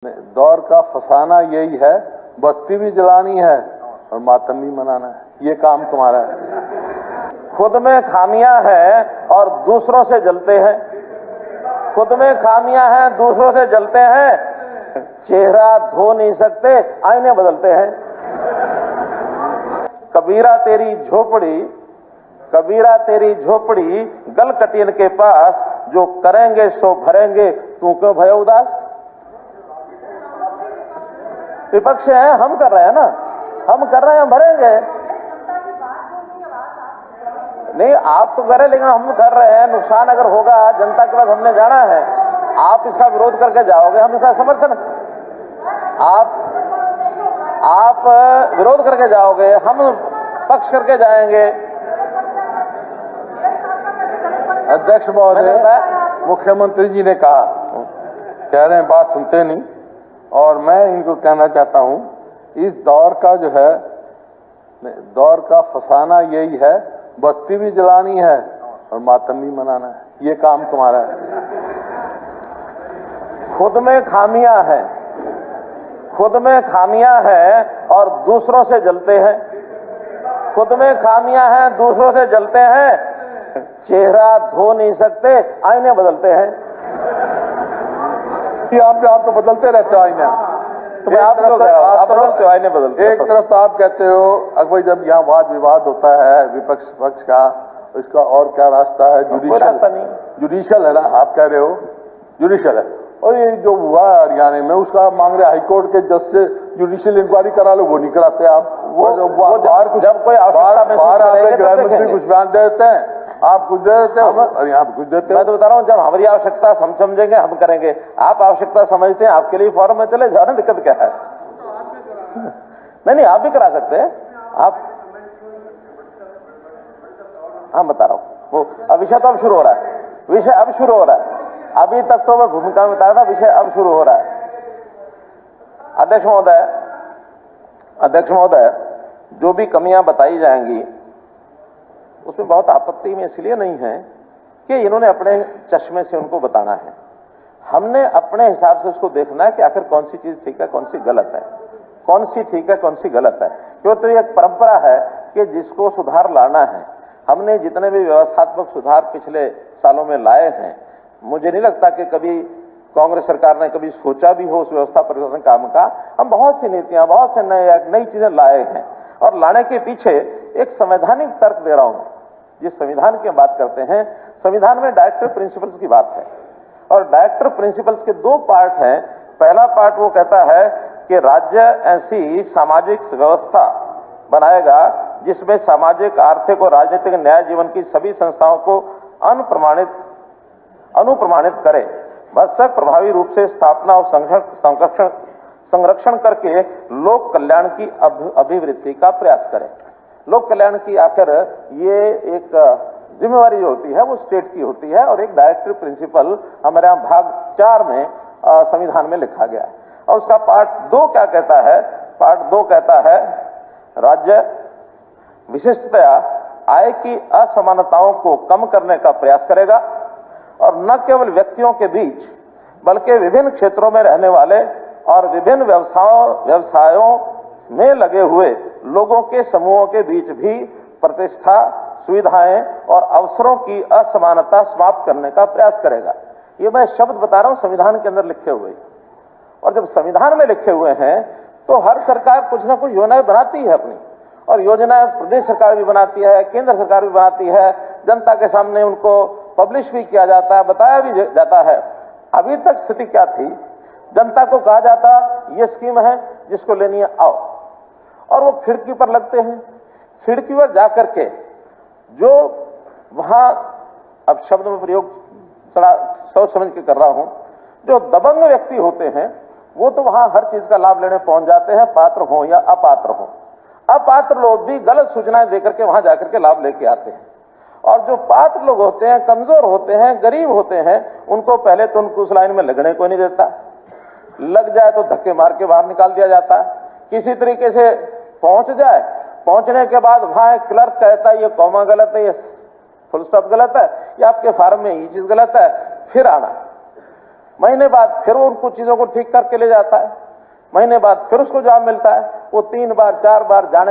दौर का फसाना यही है, बस्ती भी जलानी है और मातम भी मनाना है, ये काम तुम्हारा है। खुद में खामियां हैं और दूसरों से जलते हैं। खुद में खामियां हैं, दूसरों से जलते हैं। चेहरा धो नहीं सकते, आईने बदलते हैं। कबीरा तेरी झोपड़ी, कबीरा तेरी झोपड़ी, गल कटीन के पास, जो करेंगे सो भरेंगे, तू क्यों भय उदास। विपक्ष है, हम कर रहे हैं ना, हम कर रहे हैं, हम भरेंगे। नहीं, आप तो करे, लेकिन हम कर रहे हैं। नुकसान अगर होगा जनता के पास, हमने जाना है। आप इसका विरोध करके जाओगे, हम इसका समर्थन, आप विरोध करके जाओगे, हम पक्ष करके जाएंगे। अध्यक्ष महोदय, मुख्यमंत्री जी ने कहा, कह रहे हैं बात सुनते नहीं, और मैं इनको कहना चाहता हूं, इस दौर का जो है, दौर का फसाना यही है, बस्ती भी जलानी है और मातम भी मनाना है, ये काम तुम्हारा है। खुद में खामियां हैं, खुद में खामियां हैं और दूसरों से जलते हैं। खुद में खामियां हैं, दूसरों से जलते हैं। चेहरा धो नहीं सकते, आईने बदलते हैं। आप तो बदलते रहते हो आईने। तो मैं आप बदलते हो, आईने बदलते हो। एक तरफ तो आप कहते हो अगर जब यहाँ वाद विवाद होता है विपक्ष पक्ष का, इसका और क्या रास्ता है, जुडिशियल है ना, आप कह रहे हो जुडिशियल है। और ये जो हुआ हरियाणा में, उसका मांग रहे हाईकोर्ट के जज से जुडिशियल इंक्वायरी करा लो, वो नहीं कराते आप। जब कोई बाहर आते गृह मंत्री कुछ बयान दे देते हैं, आप कुछ दे देते हो और यहाँ कुछ देते हो। मैं तो बता रहा हूँ, जब हमारी आवश्यकता हम समझेंगे, हम करेंगे। आप आवश्यकता समझते हैं, आपके लिए फॉर्म में चले जाओ ना, दिक्कत क्या है। नहीं, आप भी करा सकते हैं। आप, हाँ बता रहा हूँ, वो अब विषय तो अब शुरू हो रहा है, विषय अब शुरू हो रहा है। अभी तक तो मैं भूमिका में बताया था, विषय अब शुरू हो रहा है। अध्यक्ष महोदय, जो भी कमियां बताई जाएंगी उसमें बहुत आपत्ति में इसलिए नहीं है कि इन्होंने अपने चश्मे से उनको बताना है। हमने अपने हिसाब से उसको देखना है कि आखिर कौन सी चीज ठीक है, कौन सी गलत है, कौन सी ठीक है, कौन सी गलत है। क्योंकि तो एक परंपरा है कि जिसको सुधार लाना है, हमने जितने भी व्यवस्थात्मक सुधार पिछले सालों में लाए हैं, मुझे नहीं लगता कि कभी कांग्रेस सरकार ने कभी सोचा भी हो उस व्यवस्था परिवर्तन काम का। हम बहुत सी नीतियां, बहुत से नई चीजें लाए हैं, और लाने के पीछे एक संवैधानिक तर्क दे रहा हूं। जिस संविधान की बात करते हैं, संविधान में डायरेक्टिव प्रिंसिपल्स की बात है, और डायरेक्टिव प्रिंसिपल्स के दो पार्ट हैं। पहला पार्ट वो कहता है कि राज्य ऐसी सामाजिक व्यवस्था बनाएगा जिसमें सामाजिक, आर्थिक और राजनीतिक न्याय जीवन की सभी संस्थाओं को अनुप्रमाणित करे, भरसक प्रभावी रूप से स्थापना और संरक्षण करके लोक कल्याण की अभिवृद्धि का प्रयास करे। लोक कल्याण की आखिर ये एक जिम्मेवारी जो होती है वो स्टेट की होती है, और एक डायरेक्टिव प्रिंसिपल हमारे यहाँ भाग 4 में संविधान में लिखा गया है। और उसका पार्ट 2 क्या कहता है? पार्ट 2 कहता है, राज्य विशिष्टतया आय की असमानताओं को कम करने का प्रयास करेगा, और न केवल व्यक्तियों के बीच बल्कि विभिन्न क्षेत्रों में रहने वाले और विभिन्न व्यवसायों में लगे हुए लोगों के समूहों के बीच भी प्रतिष्ठा, सुविधाएं और अवसरों की असमानता समाप्त करने का प्रयास करेगा। ये मैं शब्द बता रहा हूं संविधान के अंदर लिखे हुए, और जब संविधान में लिखे हुए हैं तो हर सरकार कुछ ना कुछ योजनाएं बनाती है अपनी, और योजनाएं प्रदेश सरकार भी बनाती है, केंद्र सरकार भी बनाती है, जनता के सामने उनको पब्लिश भी किया जाता है, बताया भी जाता है। अभी तक स्थिति क्या थी? जनता को कहा जाता ये स्कीम है, जिसको लेनी है आओ, और वो खिड़की पर लगते हैं। खिड़की पर जाकर के जो वहां, अब शब्द में प्रयोग थोड़ा सोच समझ के कर रहा हूं, जो दबंग व्यक्ति होते हैं वो तो वहां हर चीज का लाभ लेने पहुंच जाते हैं, पात्र हो या अपात्र हो। अपात्र लोग भी गलत सूचनाएं देकर के वहां जाकर के लाभ लेके आते हैं, और जो पात्र लोग होते हैं, कमजोर होते हैं, गरीब होते हैं, उनको पहले तो उनको उस लाइन में लगने को नहीं देता, लग जाए तो धक्के मार के बाहर निकाल दिया जाता है। किसी तरीके से पहुंच जाए, पहुंचने के बाद वहां एक क्लर्क कहता है ये कॉमा गलत है, ये फुल स्टॉप गलत है, या आपके फार्म में ये चीज गलत है, फिर आना। महीने बाद फिर वो उन कुछ चीजों को ठीक करके ले जाता है, महीने बाद फिर उसको जॉब मिलता है, वो 3 बार 4 बार जाने